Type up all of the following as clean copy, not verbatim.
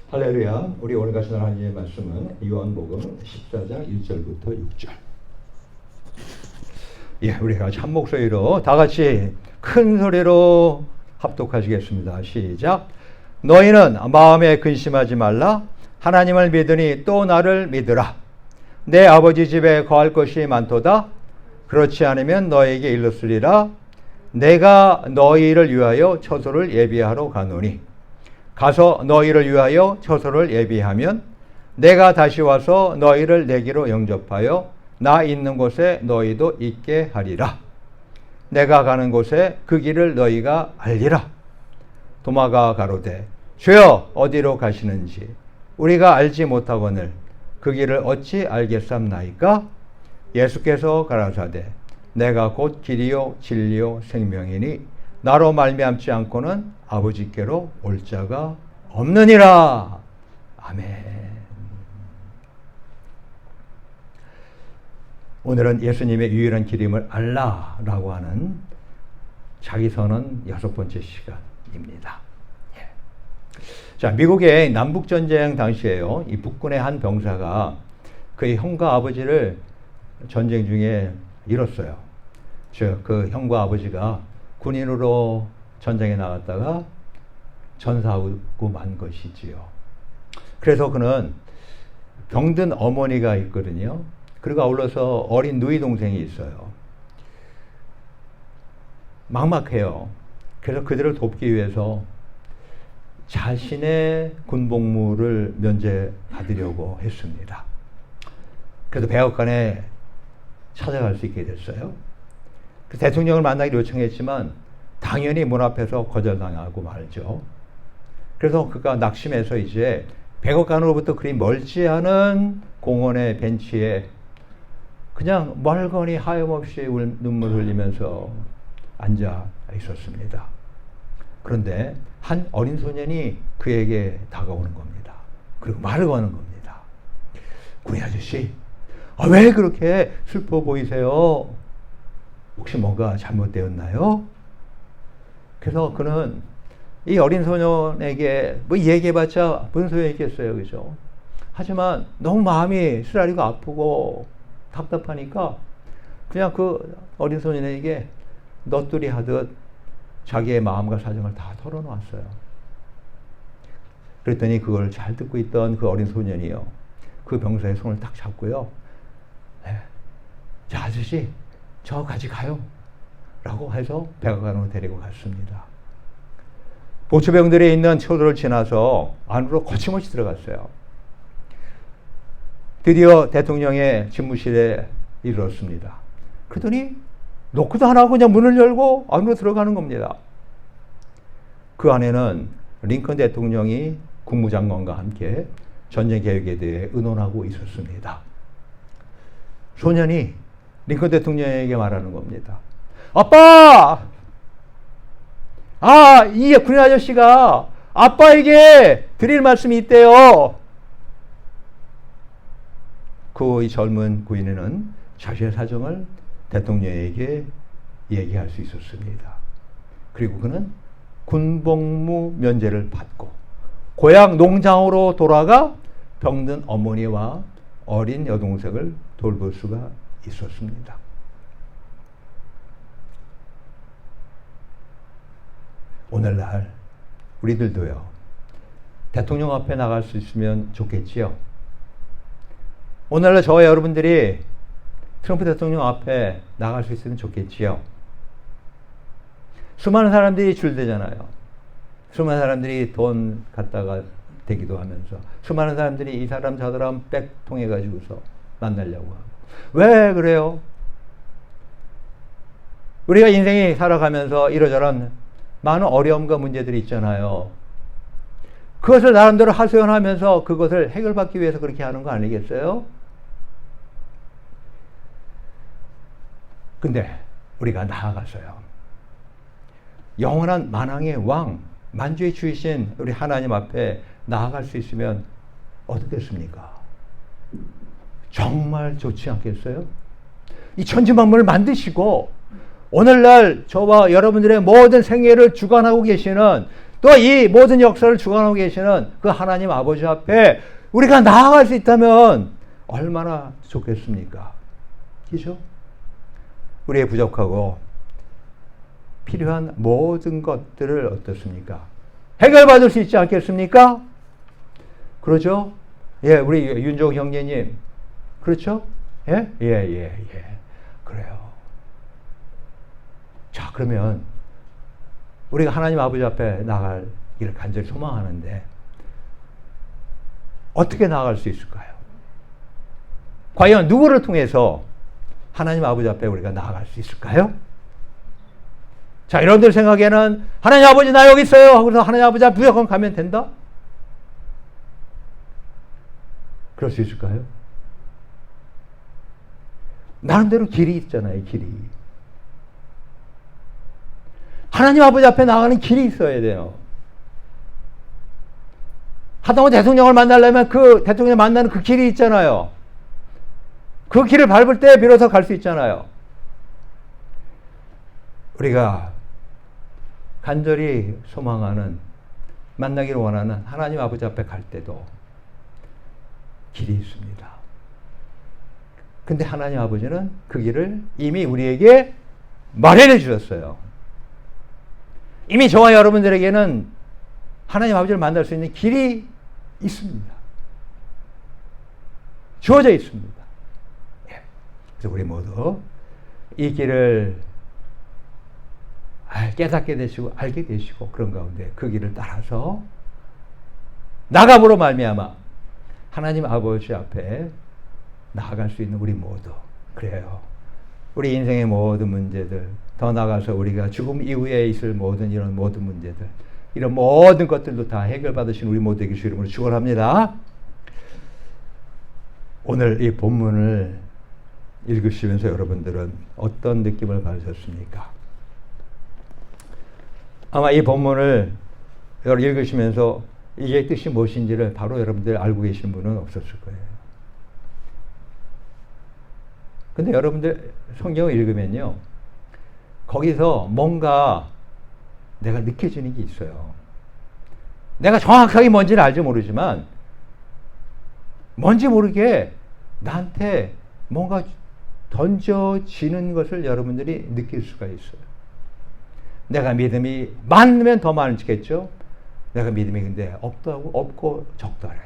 할렐루야. 우리 오늘 같이 나눌 하나님의 말씀은 요한복음 14장 1절부터 6절. 우리 같이 한 목소리로 다 같이 큰 소리로 합독하시겠습니다. 시작. 너희는 마음에 근심하지 말라. 하나님을 믿으니 또 나를 믿으라. 내 아버지 집에 거할 것이 많도다. 그렇지 않으면 너에게 일렀으리라. 내가 너희를 위하여 처소를 예비하러 가노니 가서 너희를 위하여 처소를 예비하면 내가 다시 와서 너희를 내게로 영접하여 나 있는 곳에 너희도 있게 하리라. 내가 가는 곳에 그 길을 너희가 알리라. 도마가 가로되 주여 어디로 가시는지 우리가 알지 못하거늘 그 길을 어찌 알겠삼나이까? 예수께서 가라사대 내가 곧 길이요 진리요 생명이니 나로 말미암지 않고는 아버지께로 올 자가 없느니라. 아멘. 오늘은 예수님의 유일한 길임을 알라라고 하는 자기선언 6번째 시간입니다. 자, 미국의 남북전쟁 당시에요. 이 북군의 한 병사가 그의 형과 아버지를 전쟁 중에 잃었어요. 즉, 그 형과 아버지가 군인으로 전쟁에 나갔다가 전사하고 만 것이지요. 그래서 그는 병든 어머니가 있거든요. 그리고 아울러서 어린 누이 동생이 있어요. 막막해요. 그래서 그들을 돕기 위해서 자신의 군복무를 면제받으려고 했습니다. 그래서 백악관에 찾아갈 수 있게 됐어요. 그 대통령을 만나기로 요청했지만 당연히 문 앞에서 거절당하고 말죠. 그래서 그가 낙심해서 이제 백악관으로부터 그리 멀지 않은 공원의 벤치에 그냥 멀거니 하염없이 눈물 흘리면서 앉아 있었습니다. 그런데 한 어린 소년이 그에게 다가오는 겁니다. 그리고 말을 거는 겁니다. 군인 아저씨, 왜 그렇게 슬퍼 보이세요? 혹시 뭔가 잘못되었나요? 그래서 그는 이 어린 소년에게 뭐 얘기해봤자 무슨 소용이 있겠어요, 그죠? 하지만 너무 마음이 쓰라리고 아프고 답답하니까 그냥 그 어린 소년에게 넋두리 하듯 자기의 마음과 사정을 다 털어놓았어요. 그랬더니 그걸 잘 듣고 있던 그 어린 소년이요, 그 병사의 손을 딱 잡고요, 자, 아저씨, 저 같이 가요 라고 해서 백악관으로 데리고 갔습니다. 보초병들이 있는 초도를 지나서 안으로 거침없이 들어갔어요. 드디어 대통령의 집무실에 이르렀습니다. 그러더니 노크도 안 하고 그냥 문을 열고 안으로 들어가는 겁니다. 그 안에는 링컨 대통령이 국무장관과 함께 전쟁 계획에 대해 의논하고 있었습니다. 소년이 링컨 대통령에게 말하는 겁니다. 아빠! 이 군인 아저씨가 아빠에게 드릴 말씀이 있대요. 그 젊은 군인은 자신의 사정을 대통령에게 얘기할 수 있었습니다. 그리고 그는 군복무 면제를 받고 고향 농장으로 돌아가 병든 어머니와 어린 여동생을 돌볼 수가 있었습니다. 오늘날 우리들도요, 대통령 앞에 나갈 수 있으면 좋겠지요. 오늘날 저와 여러분들이 트럼프 대통령 앞에 나갈 수 있으면 좋겠지요. 수많은 사람들이 줄대잖아요. 수많은 사람들이 돈 갖다가 대기도 하면서, 수많은 사람들이 이 사람 저 사람 백 통해 가지고서 만나려고 하고. 왜 그래요? 우리가 인생이 살아가면서 이러저런 많은 어려움과 문제들이 있잖아요. 그것을 나름대로 하소연하면서 그것을 해결받기 위해서 그렇게 하는 거 아니겠어요? 근데 우리가 나아가서요, 영원한 만왕의 왕, 만주의 주이신 우리 하나님 앞에 나아갈 수 있으면 어떻겠습니까? 정말 좋지 않겠어요? 이 천지만물을 만드시고 오늘날 저와 여러분들의 모든 생애를 주관하고 계시는 또 이 모든 역사를 주관하고 계시는 그 하나님 아버지 앞에 우리가 나아갈 수 있다면 얼마나 좋겠습니까? 그죠? 우리의 부족하고 필요한 모든 것들을 어떻습니까? 해결받을 수 있지 않겠습니까? 그러죠? 예, 우리 윤종 형제님. 그렇죠? 예? 예. 그래요. 자, 그러면 우리가 하나님 아버지 앞에 나갈 길을 간절히 소망하는데 어떻게 나아갈 수 있을까요? 과연 누구를 통해서 하나님 아버지 앞에 우리가 나아갈 수 있을까요? 자, 여러분들 생각에는 하나님 아버지 나 여기 있어요 하고서 하나님 아버지 앞에 무조건 가면 된다? 그럴 수 있을까요? 나름대로 길이 있잖아요, 길이. 하나님 아버지 앞에 나가는 길이 있어야 돼요. 하다못해 대통령을 만나려면 그 대통령을 만나는 그 길이 있잖아요. 그 길을 밟을 때 비로소 갈 수 있잖아요. 우리가 간절히 소망하는, 만나기를 원하는 하나님 아버지 앞에 갈 때도 길이 있습니다. 근데 하나님 아버지는 그 길을 이미 우리에게 마련해 주셨어요. 이미 저와 여러분들에게는 하나님 아버지를 만날 수 있는 길이 있습니다. 주어져 있습니다. 그래서 우리 모두 이 길을 깨닫게 되시고 알게 되시고 그런 가운데 그 길을 따라서 나감으로 말미암아 하나님 아버지 앞에 나아갈 수 있는 우리 모두. 그래요. 우리 인생의 모든 문제들, 더 나아가서 우리가 죽음 이후에 있을 모든 이런 모든 문제들, 이런 모든 것들도 다 해결받으신 우리 모두에게 주 이름으로 축원합니다. 오늘 이 본문을 읽으시면서 여러분들은 어떤 느낌을 받으셨습니까? 아마 이 본문을 읽으시면서 이게 뜻이 무엇인지를 바로 여러분들 알고 계신 분은 없었을 거예요. 근데 여러분들 성경을 읽으면요, 거기서 뭔가 내가 느껴지는 게 있어요. 내가 정확하게 뭔지는 알지 모르지만 뭔지 모르게 나한테 뭔가 던져지는 것을 여러분들이 느낄 수가 있어요. 내가 믿음이 많으면 더 많겠죠. 내가 믿음이 근데 없고 적더라도.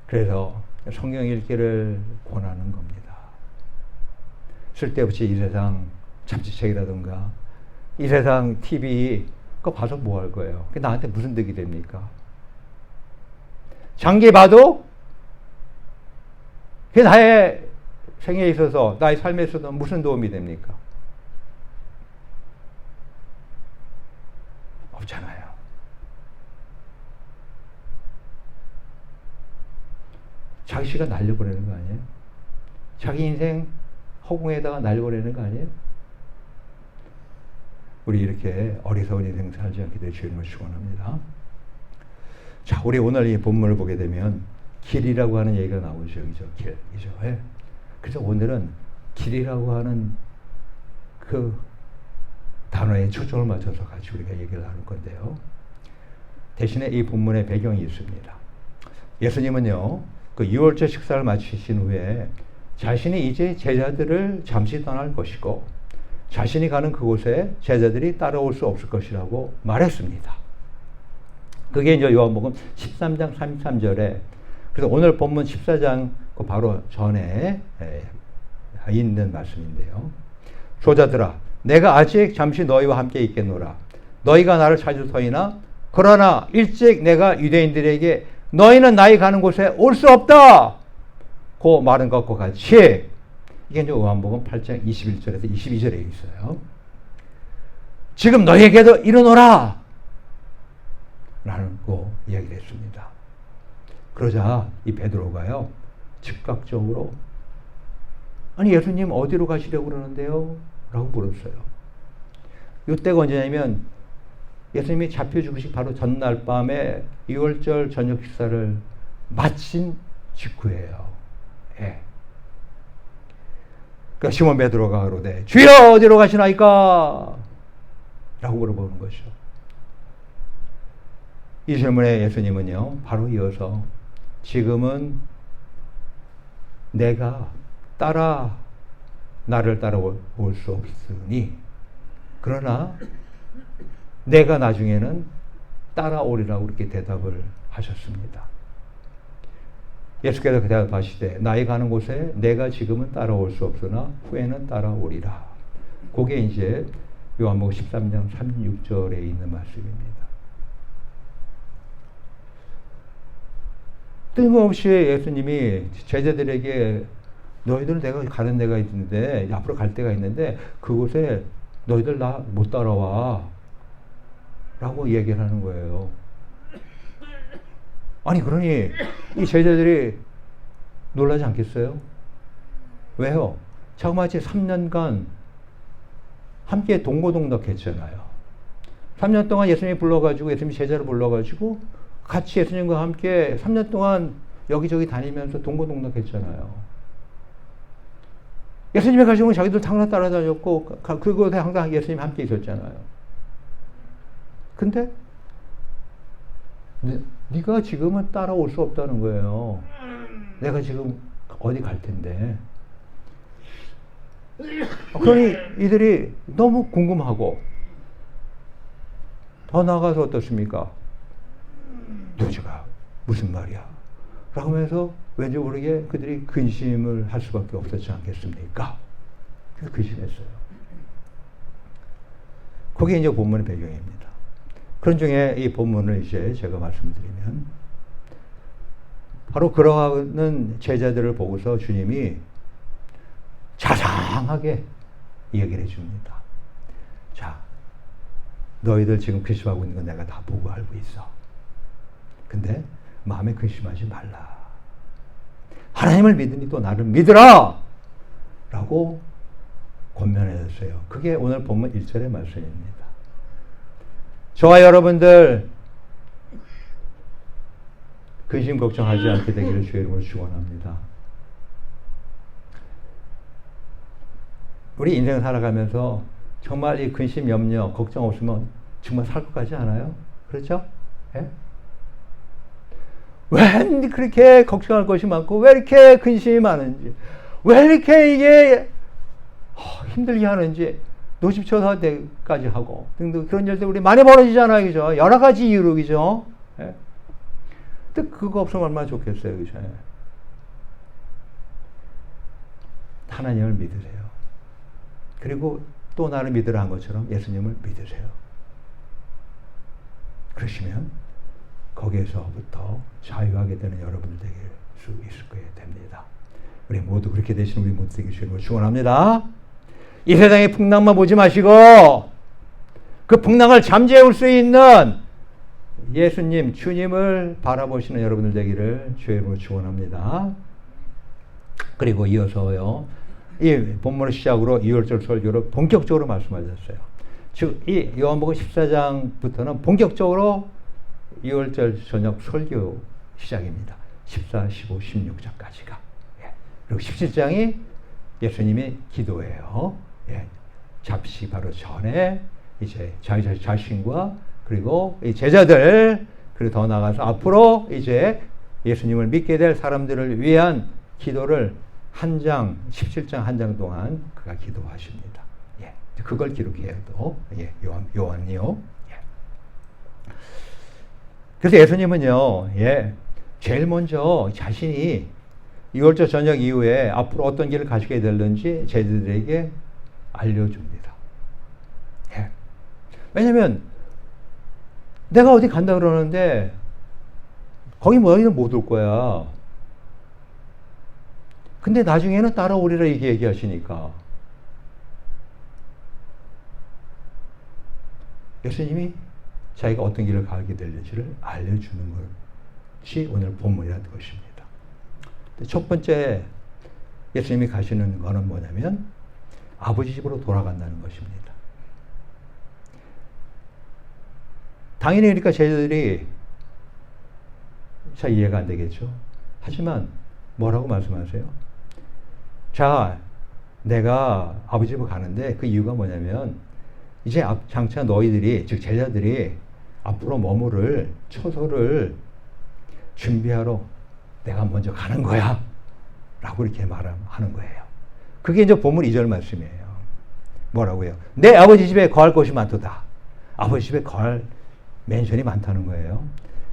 그래서 성경 읽기를 권하는 겁니다. 쓸데없이 이 세상 잡지책이라든가 이 세상 TV 그거 봐서 뭐 할 거예요? 그게 나한테 무슨 득이 됩니까? 장기 봐도 그게 나의 생애에 있어서 나의 삶에 있어서 무슨 도움이 됩니까? 없잖아요. 자기 시간 날려보내는 거 아니에요? 자기 인생 허공에다가 날려보내는 거 아니에요? 우리 이렇게 어리석은 인생 살지 않게 될 주님을 축원합니다. 자, 우리 오늘 이 본문을 보게 되면 길이라고 하는 얘기가 나오죠. 길. 예. 그래서 오늘은 길이라고 하는 그 단어에 초점을 맞춰서 같이 우리가 얘기를 나눌 건데요. 대신에 이 본문의 배경이 있습니다. 예수님은요, 그 유월절 식사를 마치신 후에 자신이 이제 제자들을 잠시 떠날 것이고 자신이 가는 그곳에 제자들이 따라올 수 없을 것이라고 말했습니다. 그게 이제 요한복음 13장 33절에, 그래서 오늘 본문 14장 그 바로 전에 있는 말씀인데요. 소자들아, 내가 아직 잠시 너희와 함께 있겠노라. 너희가 나를 찾을 터이나 그러나 일찍 내가 유대인들에게 너희는 나의 가는 곳에 올 수 없다 고 말한 것과 같이, 이게 이제 요한복음 8장 21절에서 22절에 있어요. 지금 너희에게도 이르노라 라는 거 이야기를 했습니다. 그러자 이 베드로가요, 즉각적으로 아니 예수님 어디로 가시려고 그러는데요? 라고 물었어요. 이때가 언제냐면 예수님이 잡혀 죽으시기 바로 전날 밤에 유월절 저녁 식사를 마친 직후예요. 예. 그러니까 시몬 베드로가 그러되 주여 어디로 가시나이까? 라고 물어보는 것이죠. 이 질문에 예수님은요, 바로 이어서 지금은 내가 나를 따라올 수 없으니, 그러나 내가 나중에는 따라오리라고 이렇게 대답을 하셨습니다. 예수께서 그 대답하시되 나의 가는 곳에 내가 지금은 따라올 수 없으나 후에는 따라오리라. 그게 이제 요한복음 13장 36절에 있는 말씀입니다. 뜬금없이 예수님이 제자들에게 너희들 내가 가는 데가 있는데, 앞으로 갈 데가 있는데 그곳에 너희들 나 못 따라와 라고 얘기를 하는 거예요. 아니 그러니 이 제자들이 놀라지 않겠어요? 왜요? 자그마치 3년간 함께 동고동락 했잖아요. 3년 동안 예수님이 불러가지고, 예수님이 제자를 불러가지고 같이 예수님과 함께 3년 동안 여기저기 다니면서 동고동락 했잖아요. 예수님이 가시면 자기들 항상 따라다녔고, 그곳에 항상 예수님 함께 있었잖아요. 근데 네가 지금은 따라올 수 없다는 거예요. 내가 지금 어디 갈 텐데. 그러니 이들이 너무 궁금하고, 더 나아가서 어떻습니까? 도저가 무슨 말이야? 라고 하면서 왠지 모르게 그들이 근심을 할 수밖에 없었지 않겠습니까? 그래서 근심했어요. 그게 이제 본문의 배경입니다. 그런 중에 이 본문을 이제 제가 말씀을 드리면, 바로 그러하는 제자들을 보고서 주님이 자상하게 얘기를 해줍니다. 자, 너희들 지금 근심하고 있는 건 내가 다 보고 알고 있어. 근데 마음에 근심하지 말라. 하나님을 믿으니 또 나를 믿으라! 라고 권면해줬어요. 그게 오늘 본문 1절의 말씀입니다. 저와 여러분들 근심 걱정하지 않게 되기를 주의 이름으로 축원합니다. 우리 인생 살아가면서 정말 이 근심, 염려, 걱정 없으면 정말 살 것 같지 않아요? 그렇죠? 예? 왜 그렇게 걱정할 것이 많고, 왜 이렇게 근심이 많은지, 왜 이렇게 이게 힘들게 하는지, 노심초사까지 하고 등등 그런 일들 우리 많이 벌어지잖아요, 그죠? 여러 가지 이유로, 그죠? 예? 근데 그거 없으면 얼마나 좋겠어요, 그죠? 하나님을 믿으세요. 그리고 또 나를 믿으라 한 것처럼 예수님을 믿으세요. 그러시면 거기에서부터 자유하게 되는 여러분들 되길 수 있을 거예요, 됩니다. 우리 모두 그렇게 되시는 우리 모두 되길 주님으로 축원합니다. 이 세상의 풍랑만 보지 마시고 그 풍랑을 잠재울 수 있는 예수님, 주님을 바라보시는 여러분들 되기를 주의 이름으로 축원합니다. 그리고 이어서요, 이 본문의 시작으로 2월절 설교를 본격적으로 말씀하셨어요. 즉, 이 요한복음 14장부터는 본격적으로 2월절 저녁 설교 시작입니다. 14, 15, 16장까지가. 예. 그리고 17장이 예수님의 기도예요. 예. 잡시 바로 전에 이제 자기 자신과 그리고 이 제자들, 그리고 더 나아가서 앞으로 이제 예수님을 믿게 될 사람들을 위한 기도를 17장 한 장 동안 그가 기도하십니다. 예. 그걸 기록해요, 또. 예. 요한이요. 예. 그래서 예수님은요, 예. 제일 먼저 자신이 2월절 저녁 이후에 앞으로 어떤 길을 가시게 될는지 제자들에게 알려줍니다. 예. 왜냐면 내가 어디 간다 그러는데 거기 너희는 못 올 거야. 근데 나중에는 따라오리라 이렇게 얘기하시니까 예수님이 자기가 어떤 길을 가게 될지를 알려주는 것이 오늘 본문이라는 것입니다. 첫 번째 예수님이 가시는 거는 뭐냐면 아버지 집으로 돌아간다는 것입니다. 당연히 그러니까 제자들이 잘 이해가 안 되겠죠. 하지만 뭐라고 말씀하세요? 자, 내가 아버지 집으로 가는데 그 이유가 뭐냐면 이제 장차 너희들이, 즉 제자들이 앞으로 머무를 처소를 준비하러 내가 먼저 가는 거야. 라고 이렇게 말하는 거예요. 그게 이제 본문 2절 말씀이에요. 뭐라고요? 내 아버지 집에 거할 곳이 많도다. 아버지 집에 거할 맨션이 많다는 거예요.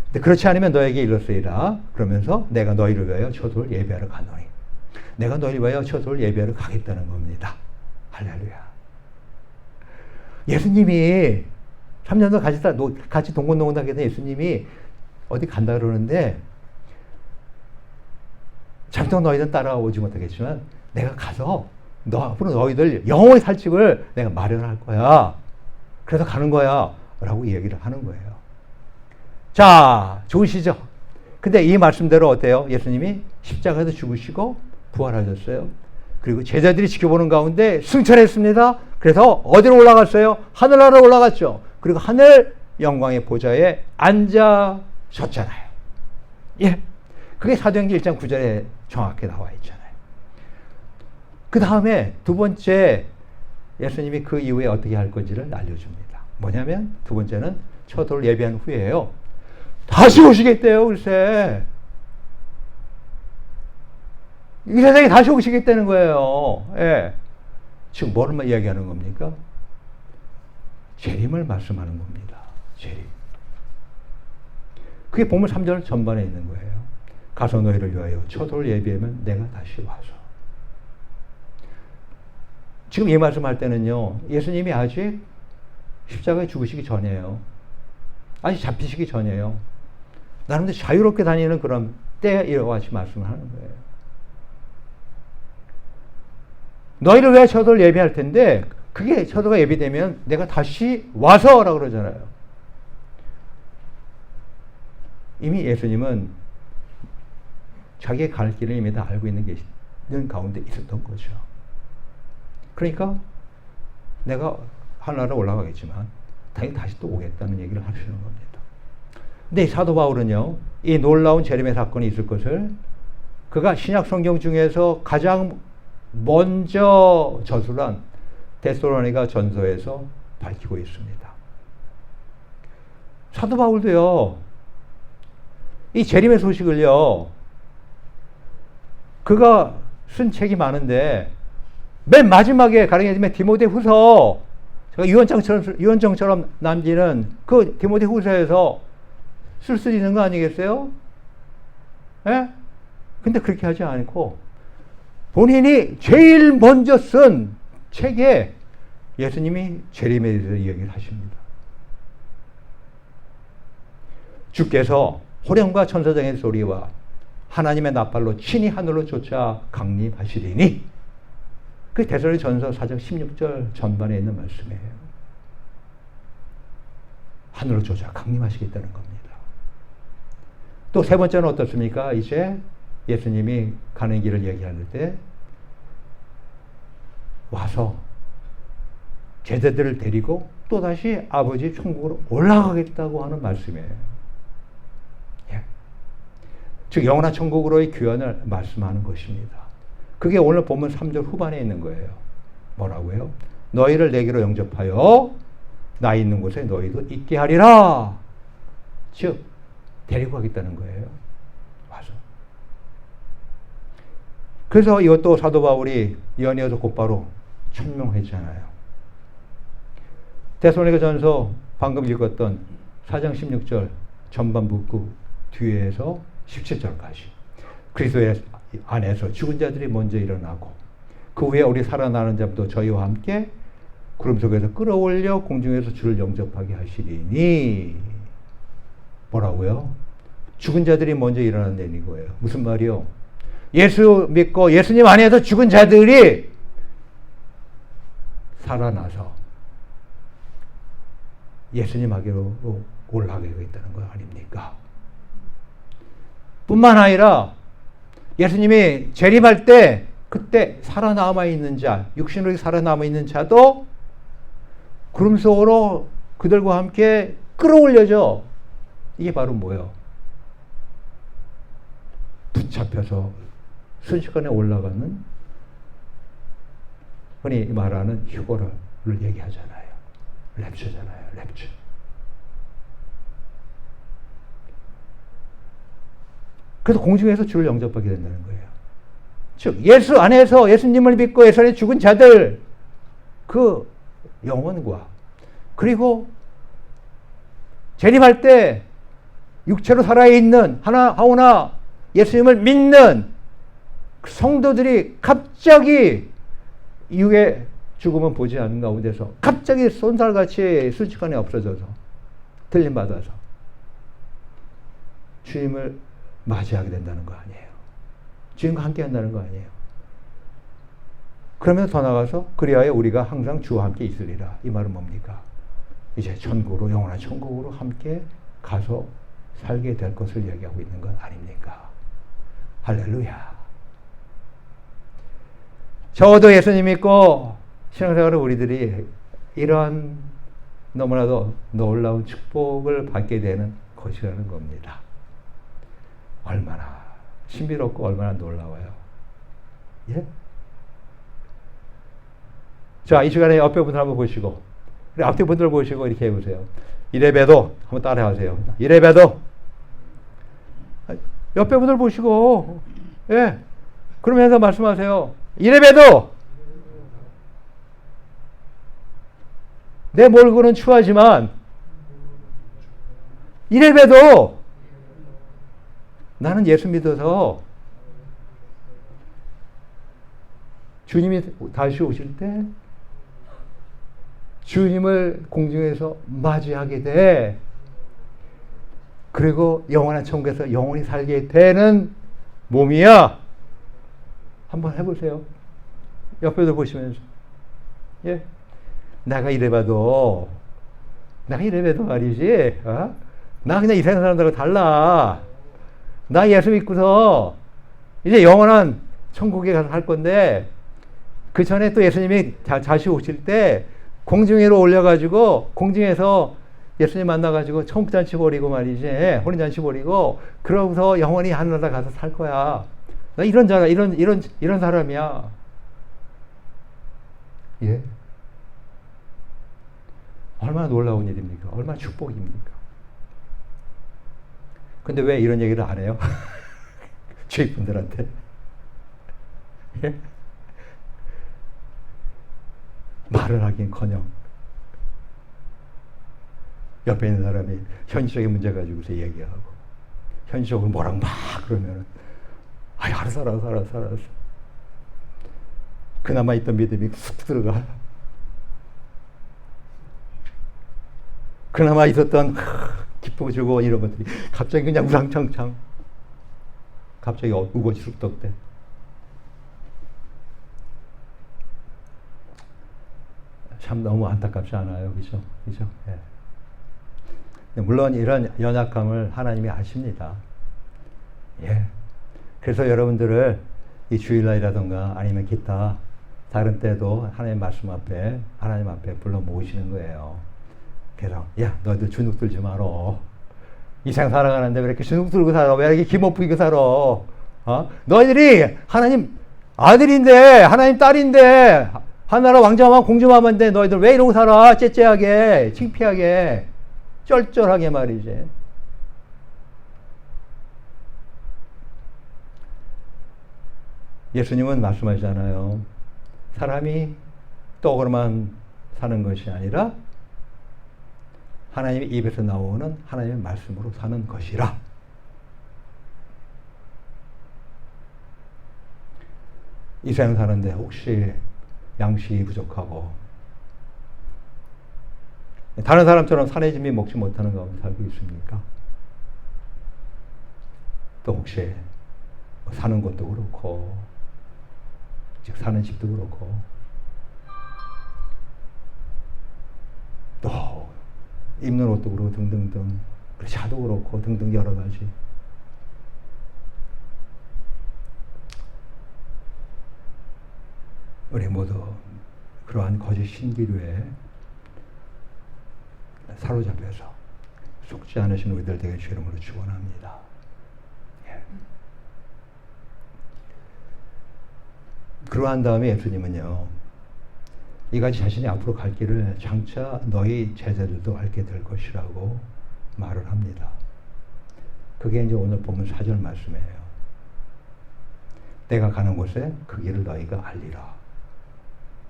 근데 그렇지 않으면 너에게 이르렀으리라. 그러면서 내가 너희를 위하여 처소를 예비하러 가노니. 내가 너희를 위하여 처소를 예비하러 가겠다는 겁니다. 할렐루야. 예수님이 3년도 같이 동곤동곤하게 예수님이 어디 간다 그러는데 잠깐 너희는 따라오지 못하겠지만 내가 가서 앞으로 너희들 영원히 살 집을 내가 마련할 거야. 그래서 가는 거야. 라고 얘기를 하는 거예요. 자, 좋으시죠? 근데 이 말씀대로 어때요? 예수님이 십자가에서 죽으시고 부활하셨어요. 그리고 제자들이 지켜보는 가운데 승천했습니다. 그래서 어디로 올라갔어요? 하늘나라로 올라갔죠. 그리고 하늘 영광의 보좌에 앉아섰잖아요. 예. 그게 사도행전 1장 9절에 정확히 나와 있잖아요. 그 다음에 두 번째 예수님이 그 이후에 어떻게 할 건지를 알려줍니다. 뭐냐면 두 번째는 처소를 예비한 후에요. 다시 오시겠대요, 글쎄. 이 세상에 다시 오시겠다는 거예요. 예. 지금 뭐를 이야기하는 겁니까? 재림을 말씀하는 겁니다. 재림. 그게 본문 3절 전반에 있는 거예요. 가서 너희를 위하여 처소를 예비하면 내가 다시 와서. 지금 이 말씀할 때는요, 예수님이 아직 십자가에 죽으시기 전이에요. 아직 잡히시기 전이에요. 나름대로 자유롭게 다니는 그런 때에 이와 같이 말씀을 하는 거예요. 너희를 위해 처소를 예비할 텐데 그게 처소가 예비되면 내가 다시 와서 라고 그러잖아요. 이미 예수님은 자기의 갈 길을 이미 다 알고 있는 가운데 있었던 거죠. 그러니까 내가 하늘나라로 올라가겠지만 당연히 다시 또 오겠다는 얘기를 하시는 겁니다. 근데 사도 바울은요, 이 놀라운 재림의 사건이 있을 것을 그가 신약 성경 중에서 가장 먼저 저술한 데살로니가 전서에서 밝히고 있습니다. 사도 바울도요, 이 재림의 소식을요, 그가 쓴 책이 많은데 맨 마지막에 가령해지면 디모데후서, 제가 유언장처럼 남기는 그 디모데후서에서 쓸 수 있는 거 아니겠어요? 예? 근데 그렇게 하지 않고 본인이 제일 먼저 쓴 책에 예수님이 재림에 대해서 이야기를 하십니다. 주께서 호령과 천사장의 소리와 하나님의 나팔로 친히 하늘로 쫓아 강림하시리니, 그 데살로니가전서 4장 16절 전반에 있는 말씀이에요. 하늘로 쫓아 강림하시겠다는 겁니다. 또 세 번째는 어떻습니까? 이제 예수님이 가는 길을 얘기할 때 와서 제자들을 데리고 또다시 아버지 천국으로 올라가겠다고 하는 말씀이에요. 예. 즉 영원한 천국으로의 귀환을 말씀하는 것입니다. 그게 오늘 본문 3절 후반에 있는 거예요. 뭐라고요? 너희를 내게로 영접하여 나 있는 곳에 너희도 있게 하리라. 즉 데리고 가겠다는 거예요. 와서. 그래서 이것도 사도 바울이 연이어서 곧바로 천명했잖아요. 데살로니가전서 방금 읽었던 4장 16절 전반부 그 뒤에서 17절까지 그리스도의 안에서 죽은 자들이 먼저 일어나고 그 후에 우리 살아나는 자도 저희와 함께 구름 속에서 끌어올려 공중에서 주를 영접하게 하시리니, 뭐라고요? 죽은 자들이 먼저 일어난다는 거예요. 무슨 말이요? 예수 믿고 예수님 안에서 죽은 자들이 살아나서 예수님 아래로 올라가게 되겠다는 거 아닙니까? 뿐만 아니라 예수님이 재림할 때 그때 살아남아 있는 자, 육신으로 살아남아 있는 자도 구름 속으로 그들과 함께 끌어올려져. 이게 바로 뭐예요? 붙잡혀서 순식간에 올라가는, 흔히 말하는 휴거를 얘기하잖아요. 랩처잖아요. 랩처. 그래서 공중에서 주를 영접하게 된다는 거예요. 즉 예수 안에서 예수님을 믿고 예수 안에 죽은 자들 그 영혼과 그리고 재림할 때 육체로 살아있는 하오나 예수님을 믿는 그 성도들이 갑자기 육의 죽음은 보지 않는 가운데서 갑자기 쏜살같이 순식간에 없어져서 들림받아서 주님을 맞이하게 된다는 거 아니에요. 주님과 함께 한다는 거 아니에요. 그러면 더 나가서 그리하여 우리가 항상 주와 함께 있으리라. 이 말은 뭡니까? 이제 천국으로 영원한 천국으로 함께 가서 살게 될 것을 이야기하고 있는 것 아닙니까? 할렐루야. 적어도 예수님 믿고 신앙생활을 우리들이 이러한 너무나도 놀라운 축복을 받게 되는 것이라는 겁니다. 얼마나 신비롭고 얼마나 놀라워요. 예? 자, 이 시간에 옆에 분들 한번 보시고, 앞뒤 분들 보시고 이렇게 해보세요. 이래봬도 한번 따라 하세요. 이래봬도 옆에 분들 보시고, 예, 그러면서 말씀하세요. 이래봬도 내 몰골은 추하지만 이래봬도 나는 예수 믿어서 주님이 다시 오실 때 주님을 공중에서 맞이하게 돼. 그리고 영원한 천국에서 영원히 살게 되는 몸이야. 한번 해보세요. 옆에도 보시면서. 예. 내가 이래봐도 말이지. 어? 나 그냥 이 세상 사람들하고 달라. 나 예수 믿고서 이제 영원한 천국에 가서 살 건데 그 전에 또 예수님이 다시 오실 때 공중으로 올려가지고 공중에서 예수님 만나가지고 천국잔치 벌이고 말이지, 혼인잔치 벌이고 그러고서 영원히 하늘나라 가서 살 거야. 나 이런 사람이야. 예. 얼마나 놀라운 일입니까? 얼마나 축복입니까? 근데 왜 이런 얘기를 안 해요? 주위 분들한테. 예? 말을 하긴커녕 옆에 있는 사람이 현실적인 문제 가지고서 얘기하고 현실적으로 뭐라고 막 그러면은 알았어. 그나마 있던 믿음이 쑥 들어가. 그나마 있었던 기쁘고 즐거운 이런 것들이 갑자기 그냥 우상창창 갑자기 우거지룩덕대. 참 너무 안타깝지 않아요? 그죠? 예. 물론 이런 연약함을 하나님이 아십니다. 예. 그래서 여러분들을 이 주일날이라든가 아니면 기타 다른 때도 하나님 말씀 앞에 하나님 앞에 불러 모으시는 거예요. 그래서 야, 너희들 주눅 들지 말어. 이 세상 살아가는데 왜 이렇게 주눅 들고 살아? 왜 이렇게 기못 부리고 살아? 너희들이 하나님 아들인데 하나님 딸인데 하나라 왕자만 공주마만데 너희들 왜 이러고 살아? 째째하게, 창피하게, 쩔쩔하게 말이지. 예수님은 말씀하시잖아요. 사람이 떡으로만 사는 것이 아니라 하나님의 입에서 나오는 하나님의 말씀으로 사는 것이라. 이 세상 사는데 혹시 양식이 부족하고 다른 사람처럼 산의 진미 먹지 못하는 가운데 살고 있습니까? 또 혹시 사는 것도 그렇고 즉 사는 집도 그렇고 또 입는 옷도 그렇고 등등등 차도 그렇고 등등 여러 가지 우리 모두 그러한 거짓 신기류에 사로잡혀서 속지 않으신 우리들 되게 주 이름으로 축원합니다. 예. 그러한 다음에 예수님은요, 이같이 자신이 앞으로 갈 길을 장차 너희 제자들도 알게 될 것이라고 말을 합니다. 그게 이제 오늘 본문 4절 말씀이에요. 내가 가는 곳에 그 길을 너희가 알리라.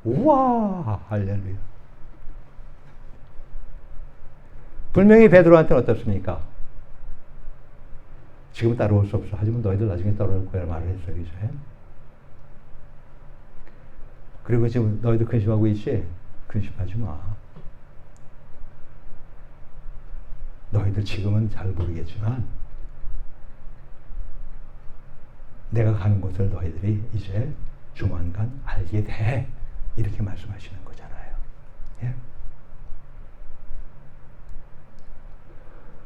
우와, 할렐루야. 분명히 베드로한테는 어떻습니까? 지금 따라올 수 없어. 하지만 너희들 나중에 따라올 거야 말을 했어요. 그죠? 그리고 지금 너희들 근심하고 있지? 근심하지 마. 너희들 지금은 잘 모르겠지만 내가 가는 곳을 너희들이 이제 조만간 알게 돼. 이렇게 말씀하시는 거잖아요. 예?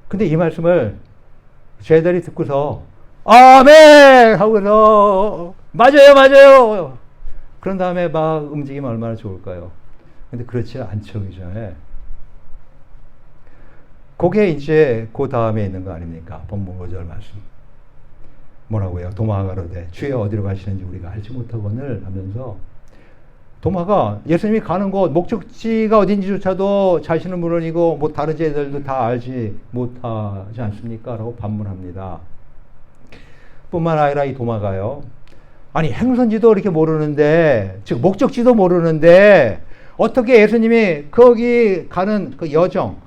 근데 이 말씀을 제자들이 듣고서 아멘! 하고서 맞아요, 맞아요! 그런 다음에 막 움직이면 얼마나 좋을까요? 근데 그렇지 않죠, 그죠? 그게 이제 그 다음에 있는 거 아닙니까? 본문 5절 말씀. 뭐라고요? 도마가 가로되 주여 어디로 가시는지 우리가 알지 못하거늘 하면서 도마가 예수님이 가는 곳 목적지가 어딘지조차도 자신은 물론이고 뭐 다른 제자들도 다 알지 못하지 않습니까? 라고 반문합니다. 뿐만 아니라 이 도마가요. 아니 행선지도 이렇게 모르는데 즉 목적지도 모르는데 어떻게 예수님이 거기 가는 그 여정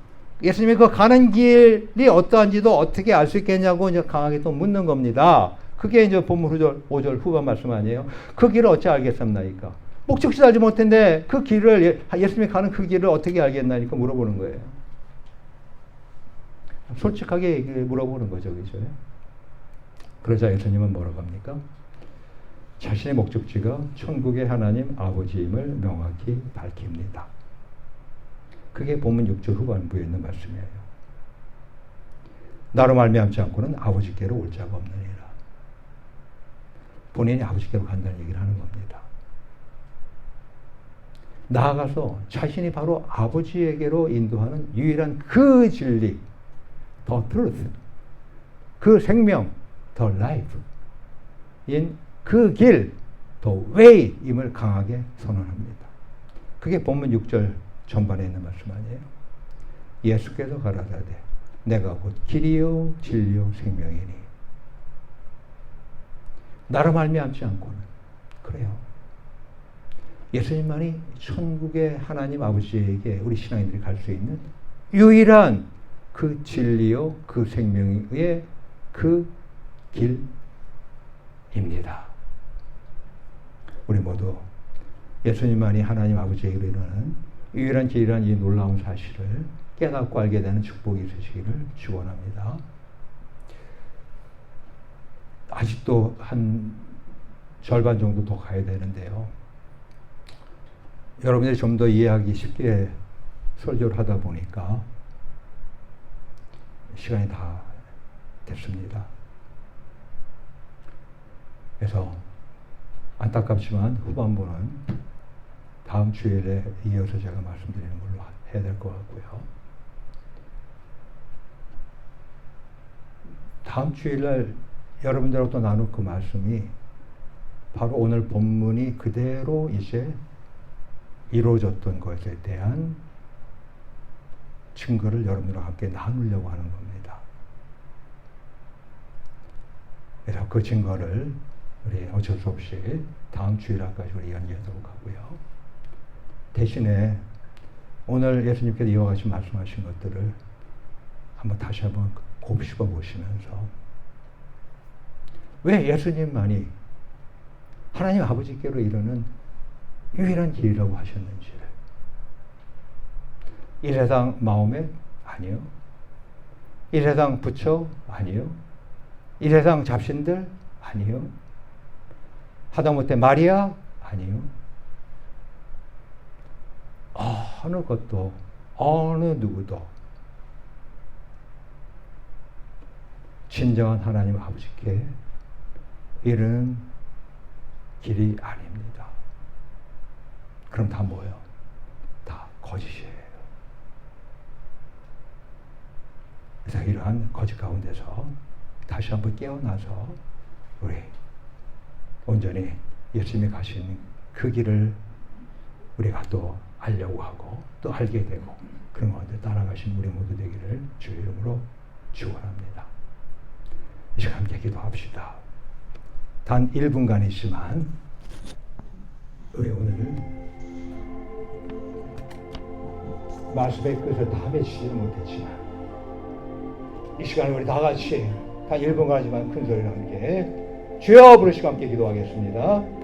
예수님이 그 가는 길이 어떠한지도 어떻게 알 수 있겠냐고 이제 강하게 또 묻는 겁니다. 그게 이제 본문 5절 후반 말씀 아니에요? 그 길을 어찌 알겠습니까? 목적지도 알지 못했는데 그 길을 예수님이 가는 그 길을 어떻게 알겠나니까 물어보는 거예요. 솔직하게 물어보는 거죠, 그죠? 그러자 예수님은 뭐라고 합니까? 자신의 목적지가 천국의 하나님 아버지임을 명확히 밝힙니다. 그게 본문 6절 후반부에 있는 말씀이에요. 나로 말미암지 않고는 아버지께로 올 자가 없느니라. 본인이 아버지께로 간다는 얘기를 하는 겁니다. 나아가서 자신이 바로 아버지에게로 인도하는 유일한 그 진리, the truth, 그 생명, the life, 인 그 길, the way임을 강하게 선언합니다. 그게 본문 6절 전반에 있는 말씀 아니에요? 예수께서 가라사대 내가 곧 길이요 진리요 생명이니 나로 말미암지 않고는 그래요. 예수님만이 천국의 하나님 아버지에게 우리 신앙인들이 갈 수 있는 유일한 그 진리요 그 생명의 그 길입니다. 우리 모두 예수님만이 하나님 아버지에게로 이르는 유일한 길이라는 이 놀라운 사실을 깨닫고 알게 되는 축복이 있으시기를 축원합니다. 아직도 한 절반 정도 더 가야 되는데요. 여러분들이 좀 더 이해하기 쉽게 설교를 하다 보니까 시간이 다 됐습니다. 그래서 안타깝지만 후반부는 다음 주일에 이어서 제가 말씀드리는 걸로 해야 될 것 같고요. 다음 주일날 여러분들하고 또 나눌 그 말씀이 바로 오늘 본문이 그대로 이제 이루어졌던 것에 대한 증거를 여러분들과 함께 나누려고 하는 겁니다. 그래서 그 증거를 우리 어쩔 수 없이 다음 주일까지 우리 연기하도록 하고요. 대신에 오늘 예수님께서 이와 같이 말씀하신 것들을 다시 한번 곱씹어 보시면서 왜 예수님만이 하나님 아버지께로 이르는 유일한 길이라고 하셨는지를 이 세상 마음에 아니요. 이 세상 부처 아니요. 이 세상 잡신들 아니요. 하다못해 마리아 아니요. 어느 것도 어느 누구도 진정한 하나님 아버지께 이르는 길이 아닙니다. 그럼 다 뭐예요? 다 거짓이에요. 그래서 이러한 거짓 가운데서 다시 한번 깨어나서 우리 온전히 예수님이 가신 그 길을 우리가 또 알려고 하고 또 알게 되고 그런 가운데 따라가신 우리 모두 되기를 주의 이름으로 축원합니다. 이 시간 함께 기도합시다. 단 1분간이지만 우리 오늘 말씀의 끝을 다 맺히지는 못했지만 이 시간에 우리 다 같이 단 1분간이지만 큰 소리로 함께 주여 부르시고 함께 기도하겠습니다.